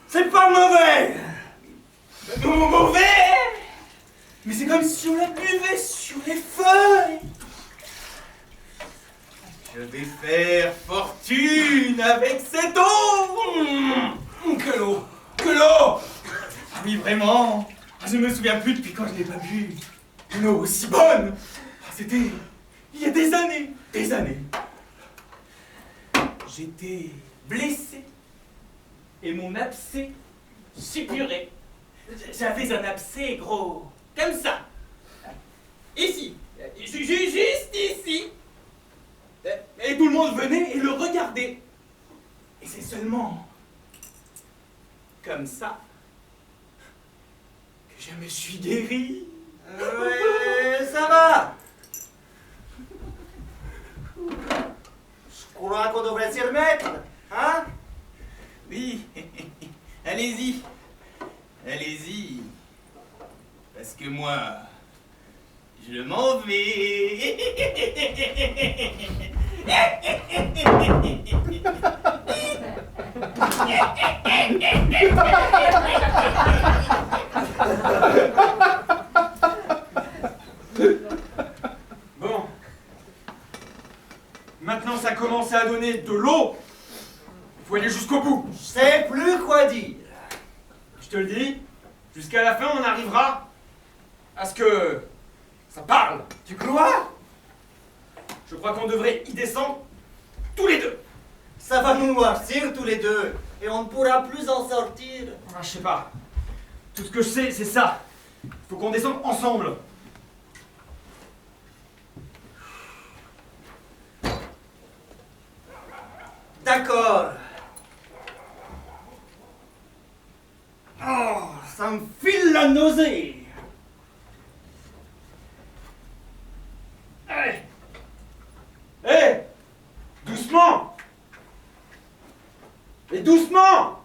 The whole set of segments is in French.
C'est pas mauvais. Mauvais. Mais c'est comme si on la buvait sur les feuilles. Je vais faire fortune avec cette eau. Que l'eau. Que l'eau. Ah oui, vraiment. Je ne me souviens plus depuis quand je n'ai pas bu une eau aussi bonne. C'était il y a des années. Des années. J'étais blessé et mon abcès suppurait. J'avais un abcès gros, comme ça. Ici, juste ici. Et tout le monde venait et le regardait. Et c'est seulement comme ça que je me suis guéri. Oui, ça va. Je crois qu'on devrait s'y remettre, hein? Oui, allez-y. Allez-y. Parce que moi, je m'en vais. Bon. Maintenant, ça commence à donner de l'eau. Il faut aller jusqu'au bout. Je sais plus quoi dire. Je te le dis, jusqu'à la fin, on arrivera à ce que ça parle. Tu crois? Je crois qu'on devrait y descendre tous les deux. Ça va nous noircir tous les deux. Et on ne pourra plus en sortir. Ah, je sais pas. Tout ce que je sais, c'est ça. Il faut qu'on descende ensemble. D'accord. Oh, ça me file la nausée. Allez. Hé, doucement. Et doucement.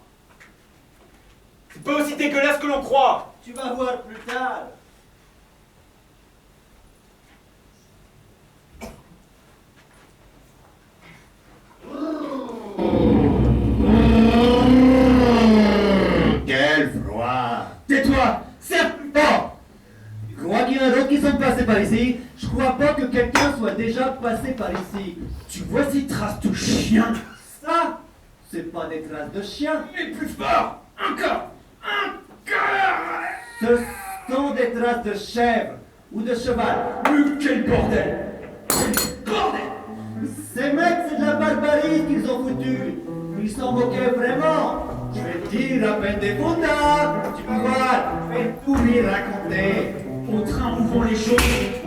C'est pas aussi dégueulasse que l'on croit. Tu vas voir plus tard. Quel froid! Tais-toi! Serpent! Tu crois qu'il y en a d'autres qui sont passés par ici? Je crois pas que quelqu'un soit déjà passé par ici. Tu vois ces traces de chien? Ça, c'est pas des traces de chien. Mais plus fort. Encore. Encore. Ce sont des traces de chèvre ou de cheval. Mais quel bordel. Quel bordel. Ces mecs, c'est de la barbarie qu'ils ont foutu. Ils s'en moquaient vraiment. Je vais te dire à peine des bouddhas. Tu vas voir, je vais tout lui raconter. Au train où vont les choses,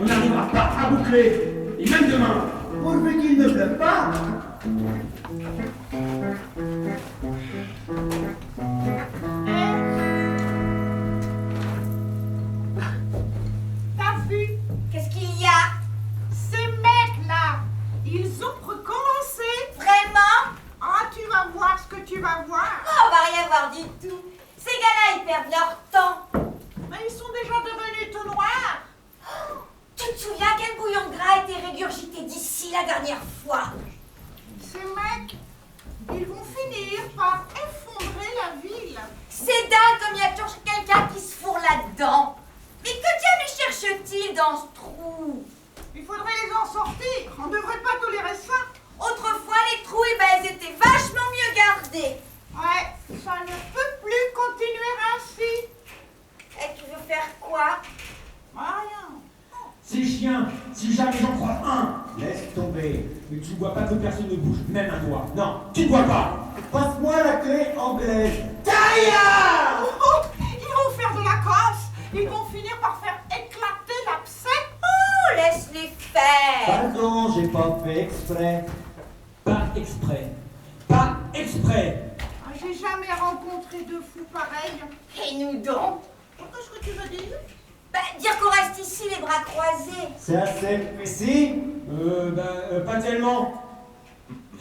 on n'arrivera pas à boucler. Et même demain. Pourvu qu'il ne pleuve pas. T'as vu? Qu'est-ce qu'il y a? Ces mecs-là, ils ont recommencé. Vraiment? Ah, tu vas voir ce que tu vas voir. Oh, on va rien voir du tout. Ces gars-là, ils perdent leur temps. Mais ils sont déjà devenus tout noirs. Oh, tu te souviens quel bouillon de gras a été régurgité d'ici la dernière fois? Ces mecs, ils vont finir par effondrer la ville. C'est dingue comme il y a toujours quelqu'un qui se fourre là-dedans. Mais que diable cherche-t-il dans ce trou? Il faudrait les en sortir. On ne devrait pas tolérer ça. Autrefois, les trous, eh ben, elles étaient vachement mieux gardées. Ouais, ça ne peut plus continuer ainsi. Et tu veux faire quoi? Rien. Ces chiens, si jamais j'en crois un, Laisse tomber. mais tu ne vois pas que personne ne bouge, même un doigt. Non, tu ne vois pas. Passe-moi la clé anglaise. Oh, ils vont faire de la casse. Ils vont finir par faire éclater l'abcès. Oh, laisse-les faire. Pardon, j'ai pas fait exprès. Pas exprès. Pas exprès. Ah, j'ai jamais rencontré de fous pareils. Et nous donc? Qu'est-ce que tu veux dire? Bah, dire qu'on reste ici les bras croisés. C'est assez précis. Pas tellement.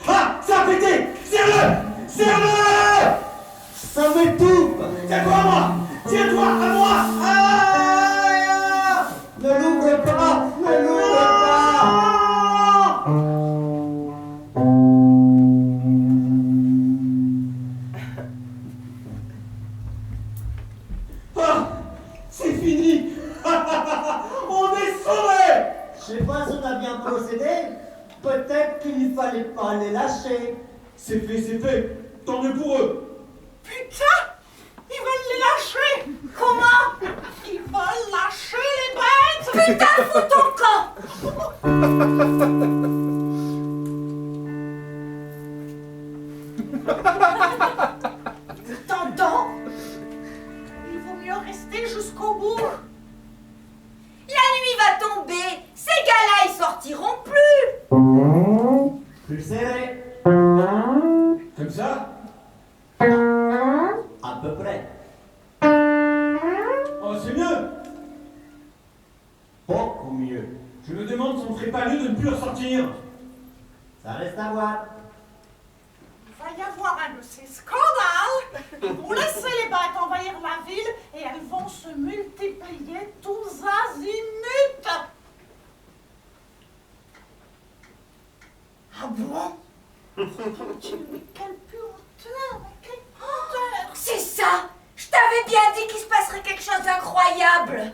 Ah, ça a pété. Serre-le. Serre-le. Ça m'étouffe. Tiens-toi à moi. Tiens-toi à moi. Ah. Ne l'ouvre pas. Ne l'ouvre pas. C'est fait. Tant mieux pour eux. Putain! Ils veulent les lâcher! Comment? Ils veulent lâcher les bêtes! Putain, fous ton camp! T'entends? Il vaut mieux rester jusqu'au bout. La nuit va tomber. Ces gars-là, ils sortiront plus. Plus serré. Comme ça? À peu près. Oh, c'est mieux. Beaucoup mieux. Je me demande si on ferait pas mieux de ne plus ressortir. Ça reste à voir. Il va y avoir un de ces scandales. Ils vont laisser les bêtes envahir la ville et elles vont se multiplier tous azimuts. Ah bon? Mais quelle puanteur! Mais quelle puanteur! C'est ça. Je t'avais bien dit qu'il se passerait quelque chose d'incroyable.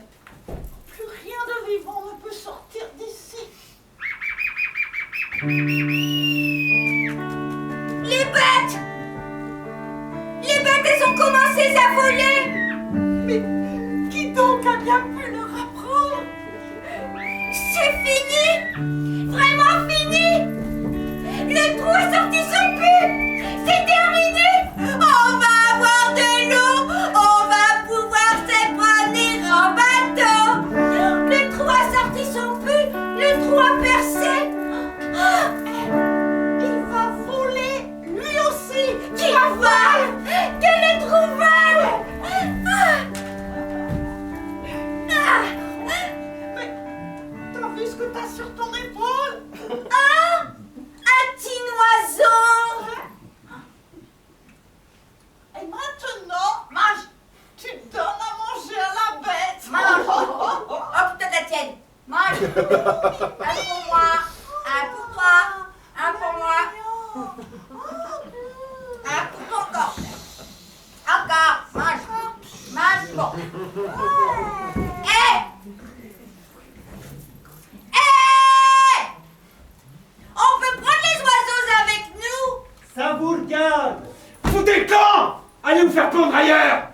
Plus rien de vivant ne peut sortir d'ici. Les bêtes! Les bêtes, elles ont commencé à voler. Mais qui donc a bien pu leur apprendre? C'est fini. Vraiment fini. Le trou a sorti son pu. C'est terminé. On va avoir de l'eau. On va pouvoir se promener en bateau. Le trou a sorti son pu. Le trou a percé. Il va voler lui aussi. Qu'il vole. Que le trou vole. Mais t'as vu ce que t'as sur ton épaule? Ah, un petit oiseau. Et maintenant, Mange. tu donnes à manger à la bête. Mange. Hop, t'as la tienne. Mange. Un pour moi. Un pour toi. Un pour moi. Un pour ton corps. Encore. Mange. Mange. Bon. Hé. Hé. On peut prendre les oiseaux avec nous. Ça vous regarde. Foutez le camp! Allez vous faire pendre ailleurs!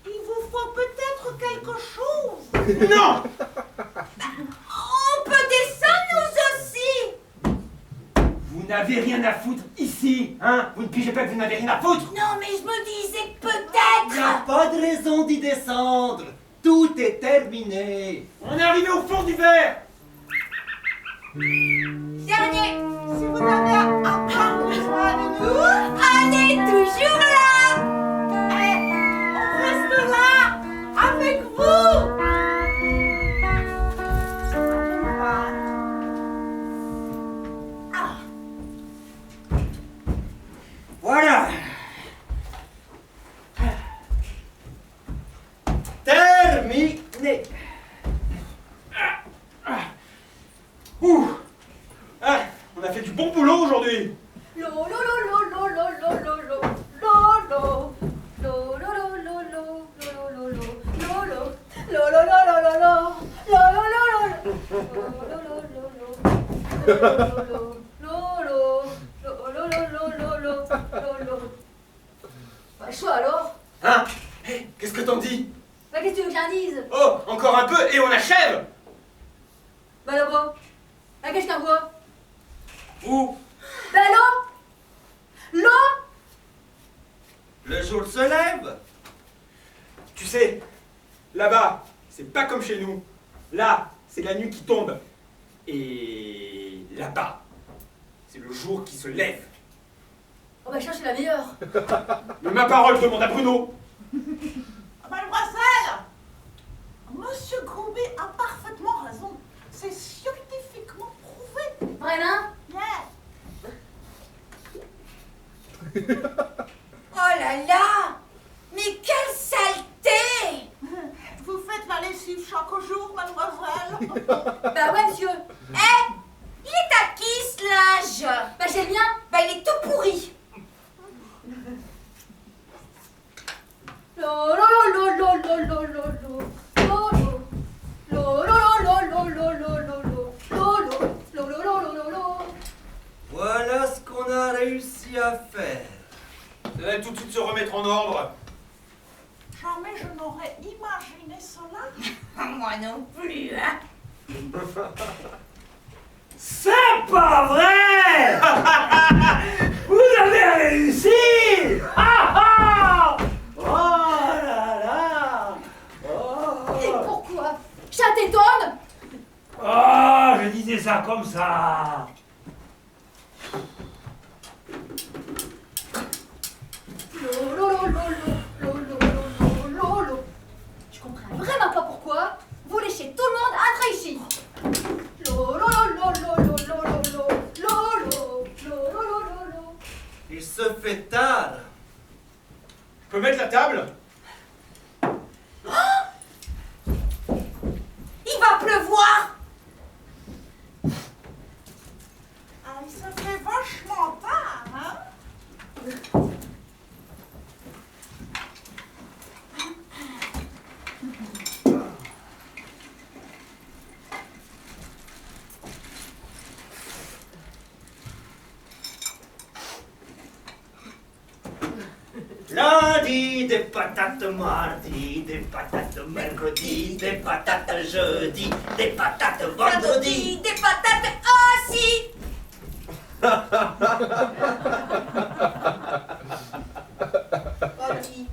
Il vous faut peut-être quelque chose. Non! On peut descendre nous aussi. Vous n'avez rien à foutre ici, hein? Vous ne pigez pas que vous n'avez rien à foutre? Non, mais je me disais que Il n'y a peut-être. pas de raison d'y descendre. Tout est terminé. On est arrivé au fond du verre! Dernier. Si vous n'avez à part besoin de nous, On est toujours là. on reste là avec vous. Voilà. Terminé. Ouh! Ah, on a fait du bon boulot aujourd'hui! Bah, chaud alors. Hein? Hé, qu'est-ce que t'en dis? Bah, qu'est-ce que tu veux que j'en dise? Oh, encore un peu et on achève! Bah, le bois. Bah, qu'est-ce qu'un bois? Où? Bah, l'eau. L'eau. Le jour se lève. Tu sais, là-bas, c'est pas comme chez nous. Là, c'est la nuit qui tombe. Et là-bas, c'est le jour qui se lève. Oh, bah, cherche la meilleure. Mais ma parole demande à Bruno. Mademoiselle, Monsieur Groubet a parfaitement raison. C'est scientifiquement prouvé. Vraiment? Yeah. Oh là là. Mais quelle saleté. Vous faites la lessive chaque jour, mademoiselle? Bah, ouais, monsieur. Eh, il est à qui ce linge? Bah, c'est le mien. Bah, il est tout pourri. Voilà ce qu'on a réussi à affaire. Ça va tout de suite se remettre en ordre. Jamais je n'aurais imaginé cela. Moi non plus, hein. C'est pas vrai. Vous avez réussi. Oh là là. Oh. Et pourquoi? Ça t'étonne? Oh, je disais ça comme ça. Lolo. Je comprends vraiment pas pourquoi vous laissez tout le monde entrer ici. Lolo. Il se fait tard. Je peux mettre la table? Il va pleuvoir. Ah, il se fait vachement tard, hein? Lundi, des patates mardi, des patates mercredi, des patates jeudi, des patates vendredi. Des patates aussi. Vendredi.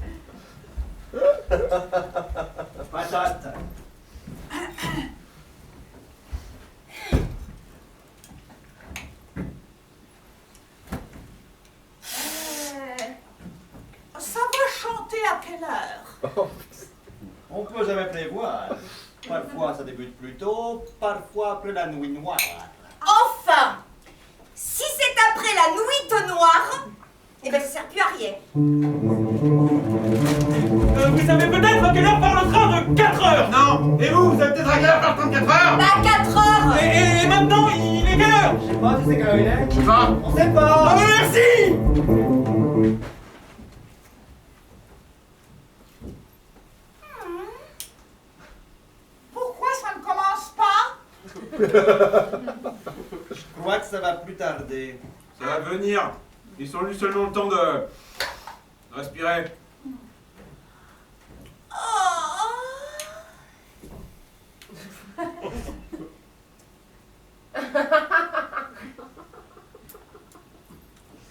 Patates. Ça va chanter à quelle heure? On peut jamais prévoir. Parfois ça débute plus tôt, parfois après la nuit noire. Enfin, si c'est après la nuit noire, eh ben ça sert plus à rien. Vous savez peut-être à quelle heure part le train de 4 heures? Non. Et vous savez peut-être à quelle heure part le train de 4 heures? Bah 4 heures. Et maintenant, il est quelle heure? Je sais pas, tu sais quand il est? Qui va? On sait Ah pas. bah merci! Pourquoi ça ne commence pas? Je crois que ça va plus tarder. Ça va venir. Ils sont juste seulement le temps de respirer.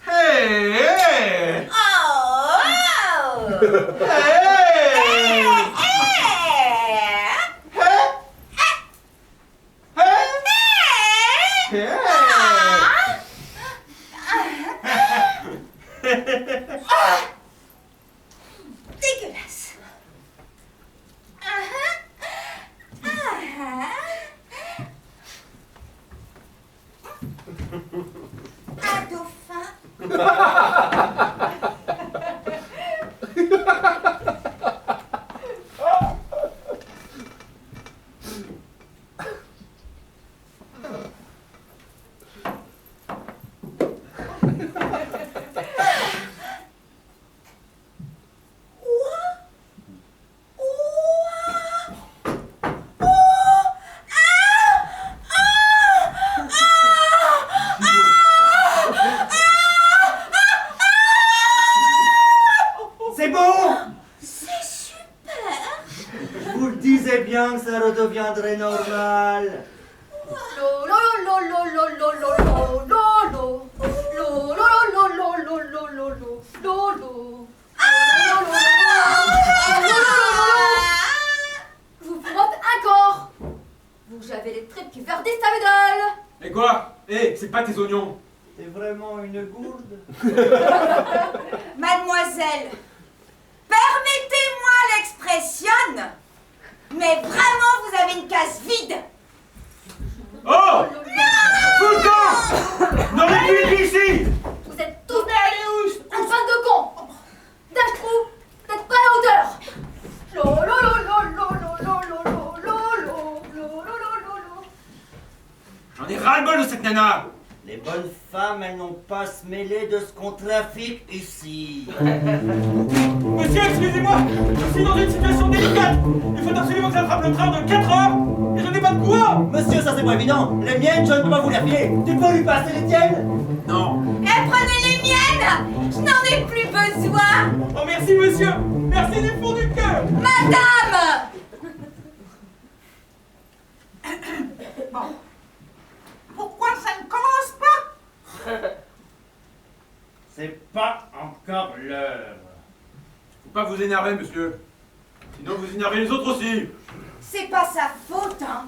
Hey, hey, Oh. hey, Dégueulasse. Un dauphin. C'est bon! C'est super. Je vous le disais bien que ça redeviendrait normal. Vous frottez encore. Vous avez les tripes qui verdissent à médaille. Et quoi? Eh, c'est pas tes oignons. T'es vraiment une gourde? Mademoiselle, permettez-moi l'expression, mais vraiment vous avez une case vide. Oh! Tout le temps! Non mais plus ici! Vous êtes tous un bande de cons. D'un coup, n'êtes pas à la hauteur. J'en ai ras-le-bol de cette nana! Les bonnes femmes, elles n'ont pas à se mêler de ce qu'on trafique ici. Monsieur, excusez-moi, je suis dans une situation délicate. Il faut absolument que j'attrape le train de 4 heures et je n'ai pas de quoi. Monsieur, ça c'est pas évident. Les miennes, je ne peux pas vous les filer. Tu peux lui passer les tiennes? Non. Et prenez les miennes. Je n'en ai plus besoin. Oh, merci, monsieur. Merci du fond du cœur. Madame! Bon. Pourquoi ça ne commence pas? C'est pas encore l'heure. Faut pas vous énerver, monsieur. Sinon, vous énervez les autres aussi. C'est pas sa faute, hein.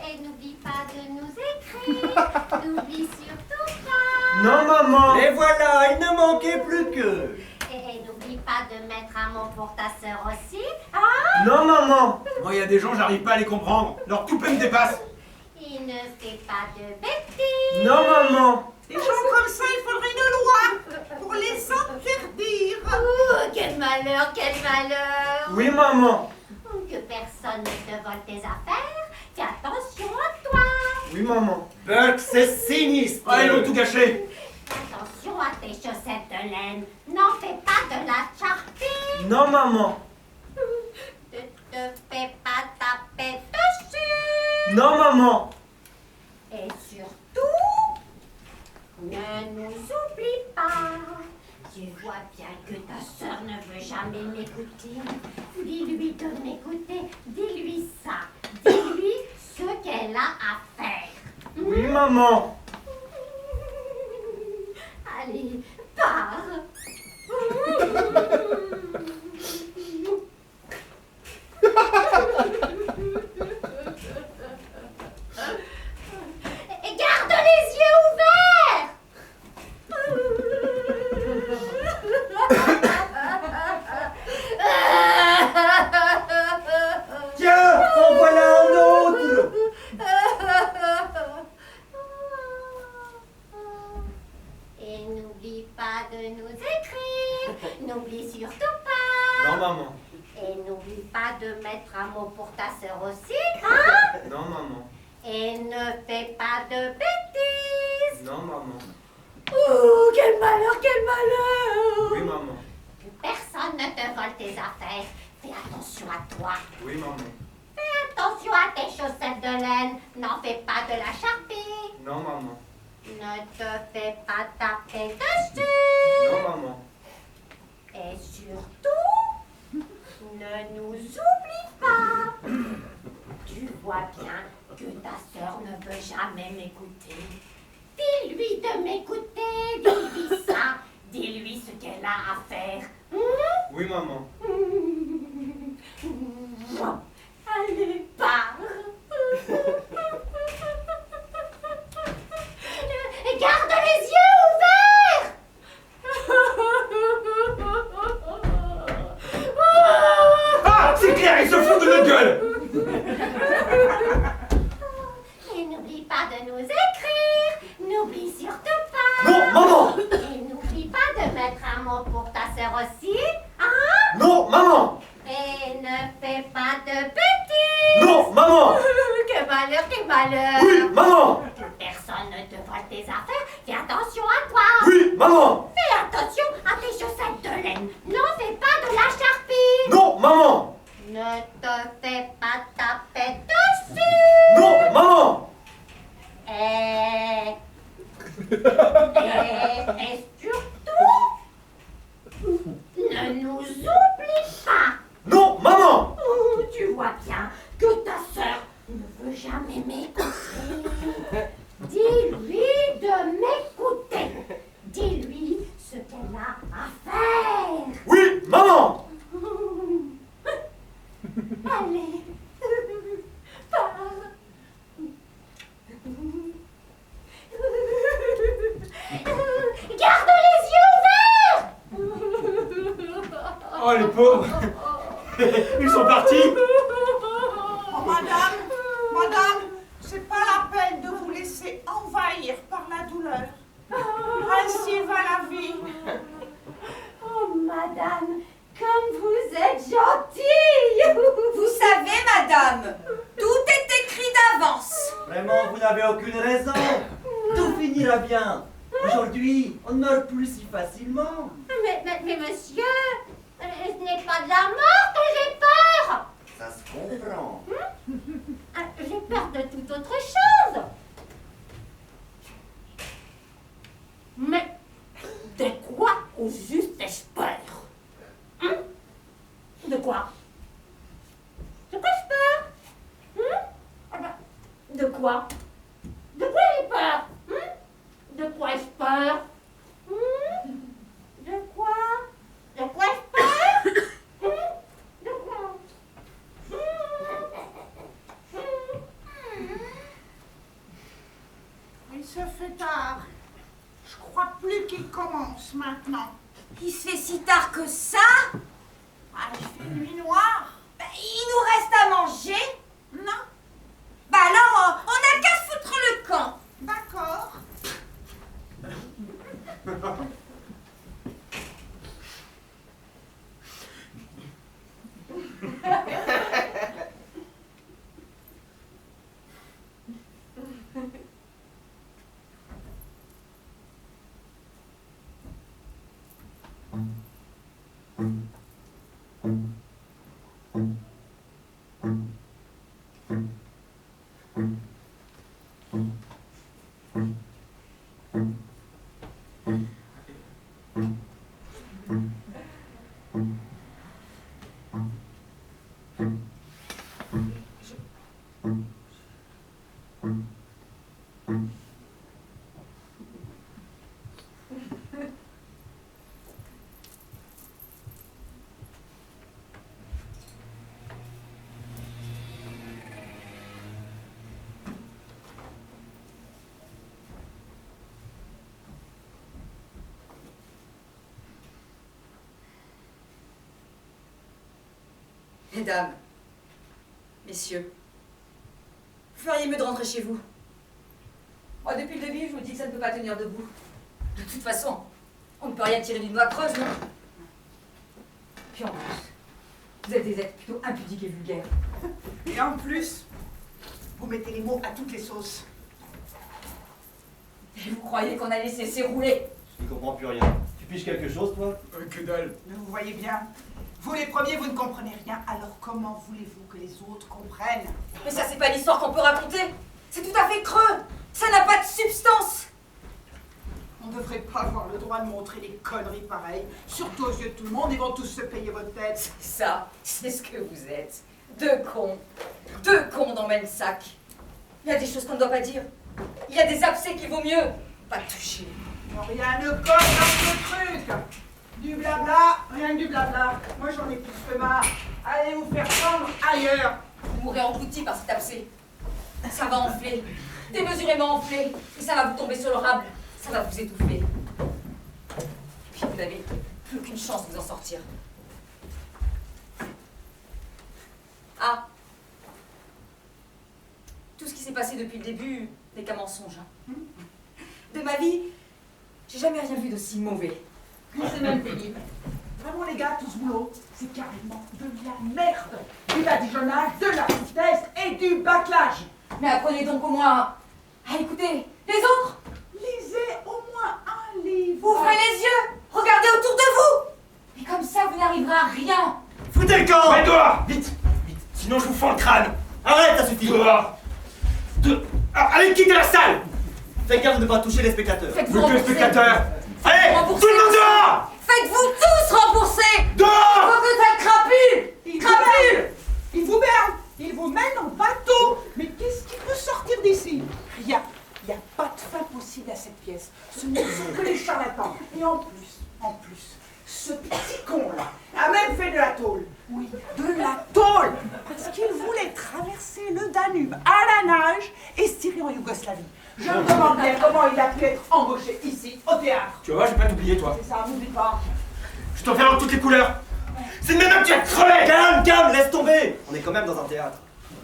Et n'oublie pas de nous écrire. N'oublie surtout pas. Non, maman. Et voilà, il ne manquait plus que. Et n'oublie pas de mettre un mot pour ta sœur aussi. Hein? Non, maman. Moi, il y a des gens, j'arrive pas à les comprendre. Leur toupet me dépasse. Il ne fait pas de bêtises. Non, maman. Des gens comme ça, il faudrait une loi pour les interdire. Oh, quel malheur, quel malheur. Oui, maman. Que personne ne te vole tes affaires. Fais attention à toi. Oui, maman. Buck, c'est sinistre. Ah, ils ont tout gâché. Fais attention à tes chaussettes de laine. N'en fais pas de la charpie. Non, maman. Ne te fais pas taper dessus. Non, maman. Et surtout, ne nous oublie pas. Tu vois bien que ta sœur ne veut jamais m'écouter. Dis-lui de m'écouter. Dis-lui ça. Dis-lui ce qu'elle a à faire. Oui, maman. Allez, pars. Et garde les yeux ouverts. Tiens, en voilà un autre. Et n'oublie pas de nous écrire. N'oublie surtout pas. Non, maman. Et n'oublie pas de mettre un mot pour ta sœur aussi, hein? Non, maman. Et ne fais pas de bêtises. Non, maman. Oh, quel malheur, quel malheur. Oui, maman. Que personne ne te vole tes affaires. Fais attention à toi. Oui, maman. Fais attention à tes chaussettes de laine. N'en fais pas de la charpie. Non, maman. Ne te fais pas taper dessus. Non, maman. Et surtout, ne nous oublie pas. Tu vois bien que ta sœur ne veut jamais m'écouter. Dis-lui de m'écouter. Dis-lui ça. Dis-lui ce qu'elle a à faire. Oui, maman. Allez, pars. Garde les yeux ouverts. Ah, c'est clair, ils se foutent de notre gueule. Et n'oublie pas de nous écrire. N'oublie surtout pas. Non, maman. Et n'oublie pas de mettre un mot pour ta sœur aussi. Hein? Non, maman. Et ne fais pas de bêtises. Non, maman. Quel malheur, quel malheur. Oui, maman. Que personne ne te vole tes affaires. Fais attention à toi. Oui, maman. Fais attention à tes chaussettes de laine. N'en fais pas de la charpie. Non, maman. Ne te fais pas taper dessus. Non, maman. Et surtout, ne nous oublie pas. Non, maman. Oh, tu vois bien que ta sœur ne veut jamais m'écouter. Dis-lui de m'écouter. Dis-lui ce qu'elle a à faire. Oui, maman. Allez, Vraiment, vous n'avez aucune raison. Tout finira bien. Aujourd'hui, on ne meurt plus si facilement. Mais monsieur, ce n'est pas de la mort que j'ai peur. Ça se comprend. J'ai peur de toute autre chose. Mais de quoi au juste ai-je peur? De quoi? De quoi j'ai peur? De quoi? De quoi j'ai peur? De quoi ai-je peur? De quoi? De quoi ai-je peur? De quoi? Il se fait tard. Je crois plus qu'il commence maintenant. Il se fait si tard que ça? Ah, il fait nuit noire. Il nous reste à manger? Non, Bah alors, on n'a qu'à se foutre le camp. d'accord. Mesdames, messieurs, vous feriez mieux de rentrer chez vous. Moi, depuis le début, je me dis que ça ne peut pas tenir debout. De toute façon, on ne peut rien tirer d'une noix creuse, non? Puis en plus, vous êtes des êtres plutôt impudiques et vulgaires. Et en plus, vous mettez les mots à toutes les sauces. Et vous croyez qu'on allait se laisser rouler? Je ne comprends plus rien. Tu piges quelque chose, toi? Que dalle. Vous voyez bien, vous les premiers, vous ne comprenez rien. Alors comment voulez-vous que les autres comprennent? Mais ça, c'est pas l'histoire qu'on peut raconter. C'est tout à fait creux. Ça n'a pas de substance. On ne devrait pas avoir le droit de montrer des conneries pareilles, surtout aux yeux de tout le monde. Ils vont tous se payer votre tête. Ça, c'est ce que vous êtes. Deux cons. Deux cons dans le même sac. Il y a des choses qu'on ne doit pas dire. Il y a des abcès qu'il vaut mieux pas toucher. Rien ne colle dans ce truc. Du blabla, rien que du blabla. Moi j'en ai plus que marre. Allez vous faire prendre ailleurs. Vous mourrez englouti par cet abcès. Ça va enfler, démesurément enfler, et ça va vous tomber sur le rable. Ça va vous étouffer. Puis vous n'avez plus aucune chance de vous en sortir. Ah, tout ce qui s'est passé depuis le début n'est qu'un mensonge. Hein. De ma vie, j'ai jamais rien vu d'aussi mauvais. C'est même pénible. Vraiment les gars, tout ce boulot, c'est carrément de la merde. Du badigeonnage, de la foutaise et du bâclage. Mais apprenez donc au moins à écouter les autres. Lisez au moins un livre. Ouvrez les yeux, regardez autour de vous. Et comme ça, vous n'arriverez à rien. Foutez le camp! Ouais, dehors! Vite! Vite! Sinon je vous fends le crâne! Arrête, ça suffit! Dehors! Allez, quittez la salle! Faites gaffe de ne pas toucher les spectateurs. Faites-vous Le rembourser. spectateur! Allez! Remboursez. Tout le monde dehors! Faites-vous tous rembourser. Dehors! Faut que ça crapule. Il vous mène, il vous mène en bateau. Mais qu'est-ce qui peut sortir d'ici? Rien. Il n'y a pas de fin possible à cette pièce. Ce ne sont que les charlatans. Et en plus, ce petit con-là a même fait de la tôle. Oui, de la tôle. Parce qu'il voulait traverser le Danube à la nage et se tirer en Yougoslavie. Je me demande bien comment il a pu être embauché ici, au théâtre. Tu vas voir, je vais pas t'oublier, toi. C'est ça, n'oublie pas. Je t'en fais dans toutes les couleurs! C'est même que tu as crevé! Calme, calme, laisse tomber. On est quand même dans un théâtre.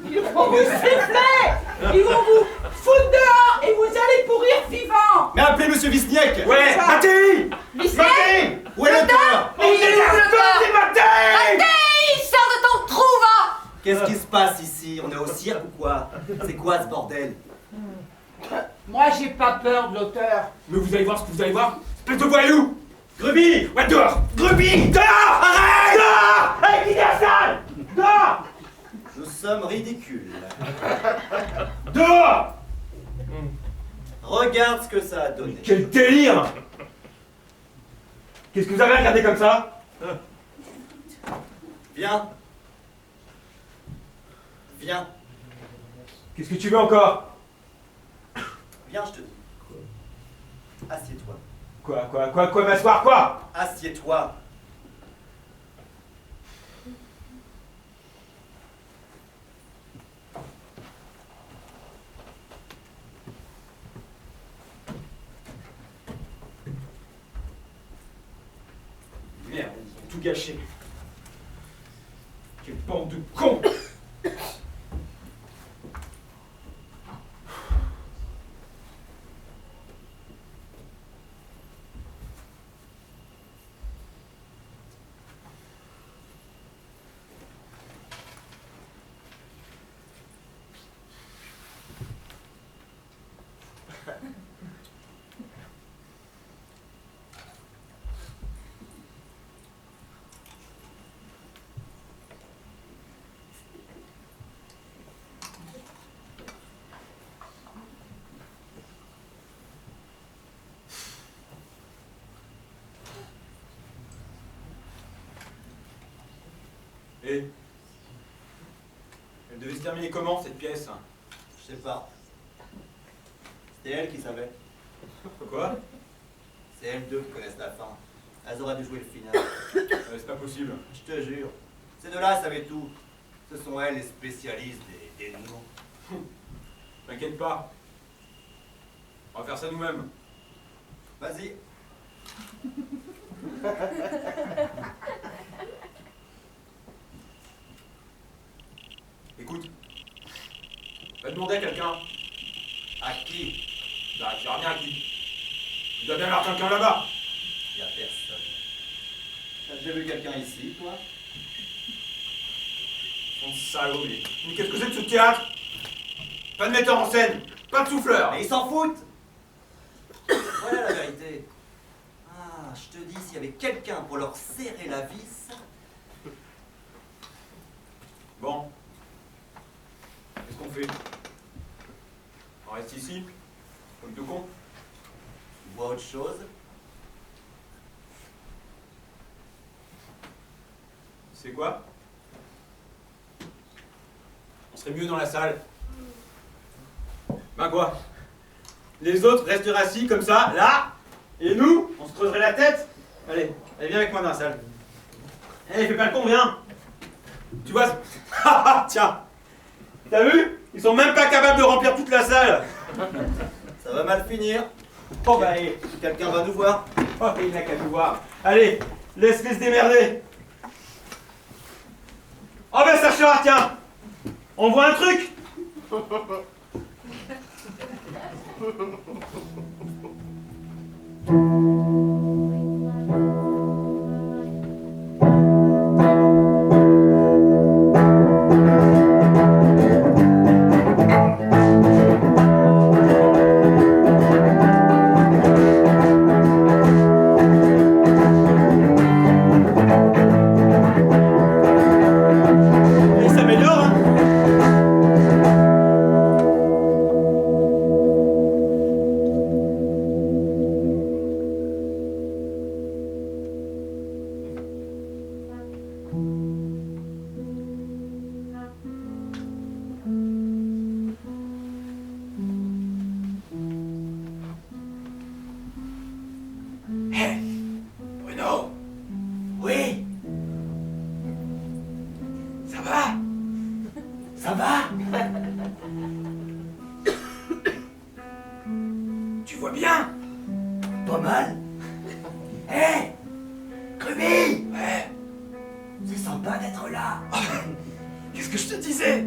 Ils vont vous siffler. Ils vont vous foutre dehors et vous allez pourrir vivant. Mais appelez Monsieur Wisniewski. Ouais! ça. Mattei! Wisniewski. Mattei! Où est l'auteur? On est où l'auteur? c'est Mattei! Hey, sors de ton trou, va. Qu'est-ce qui se passe ici? On est au cirque ou quoi? C'est quoi ce bordel? Moi, j'ai pas peur de l'auteur. Mais vous allez voir ce que vous allez voir. Espèce de voyou. Grebis. Ouais, dehors. Grebis. Dehors. Arrête. Dehors. Allez, quittez la salle. Dehors. Nous sommes ridicules. Dehors. Regarde ce que ça a donné. Quel délire. Qu'est-ce que vous avez regardé comme ça? Viens. Viens. Qu'est-ce que tu veux encore? Viens, je te dis. Assieds-toi. Quoi, m'asseoir, quoi? Assieds-toi. Merde, ils ont tout gâché. Quelle bande de cons! Et elle devait se terminer comment cette pièce? Je sais pas. C'était elle qui savait. Quoi? C'est elles deux qui connaissent la fin. Elles auraient dû jouer le final. C'est pas possible. Je te jure. Ces deux-là savaient tout. Ce sont elles les spécialistes des noms. T'inquiète pas. On va faire ça nous-mêmes. Vas-y. Écoute. Va demander à quelqu'un. À qui? Bah, tu vas rien à qui. Tu dois bien avoir quelqu'un là-bas. Y a personne. T'as déjà vu quelqu'un ici, toi? Son salaud, mais qu'est-ce que c'est que ce théâtre? Pas de metteur en scène, pas de souffleur. Mais ils s'en foutent! Voilà la vérité. Ah, je te dis, s'il y avait quelqu'un pour leur serrer la vis. Bon. Qu'est-ce qu'on fait? On reste ici? Comme de con? Tu vois autre chose? C'est quoi? On serait mieux dans la salle. Ben quoi? Les autres resteraient assis comme ça, là, et nous, on se creuserait la tête. Allez, viens avec moi dans la salle. Allez, fais pas le con, viens. Tu vois, tiens, t'as vu? Ils sont même pas capables de remplir toute la salle. Ça va mal finir. Oh bah allez, Quelqu'un va nous voir. oh, il n'a qu'à nous voir. Allez, laisse-les se démerder. Oh ben Sacha, tiens, on voit un truc. Et ça s'améliore, hein. Hey, Bruno. Oui. Ça va? Ça va? Tu vois bien? Pas mal. Hé! Cruby! Ouais. C'est sympa d'être là. Qu'est-ce que je te disais?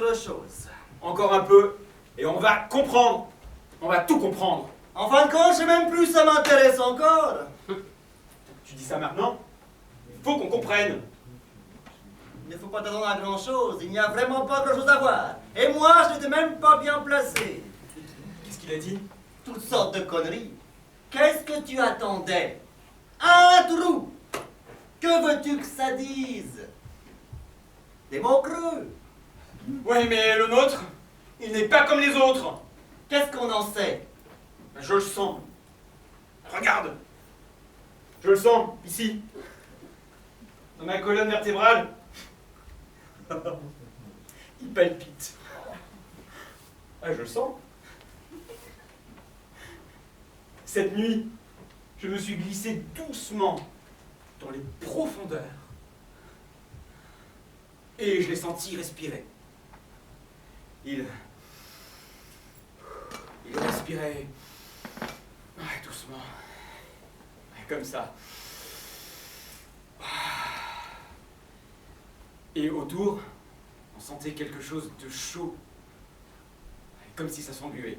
autre chose. Encore un peu, et on va comprendre. On va tout comprendre. En fin de compte, je sais même plus ça m'intéresse encore. Tu dis ça maintenant? Il faut qu'on comprenne. Il ne faut pas t'attendre à grand chose, il n'y a vraiment pas grand chose à voir. Et moi, je n'étais même pas bien placé. Qu'est-ce qu'il a dit? Toutes sortes de conneries. Qu'est-ce que tu attendais? Un trou! Que veux-tu que ça dise? Des mots creux. Ouais, mais le nôtre, il n'est pas comme les autres. Qu'est-ce qu'on en sait? Je le sens. Regarde. Je le sens, ici. Dans ma colonne vertébrale. Il palpite. Ah, je le sens. Cette nuit, je me suis glissé doucement dans les profondeurs. Et je l'ai senti respirer. Il respirait doucement. Comme ça. Et autour, on sentait quelque chose de chaud. Comme si ça s'engluait.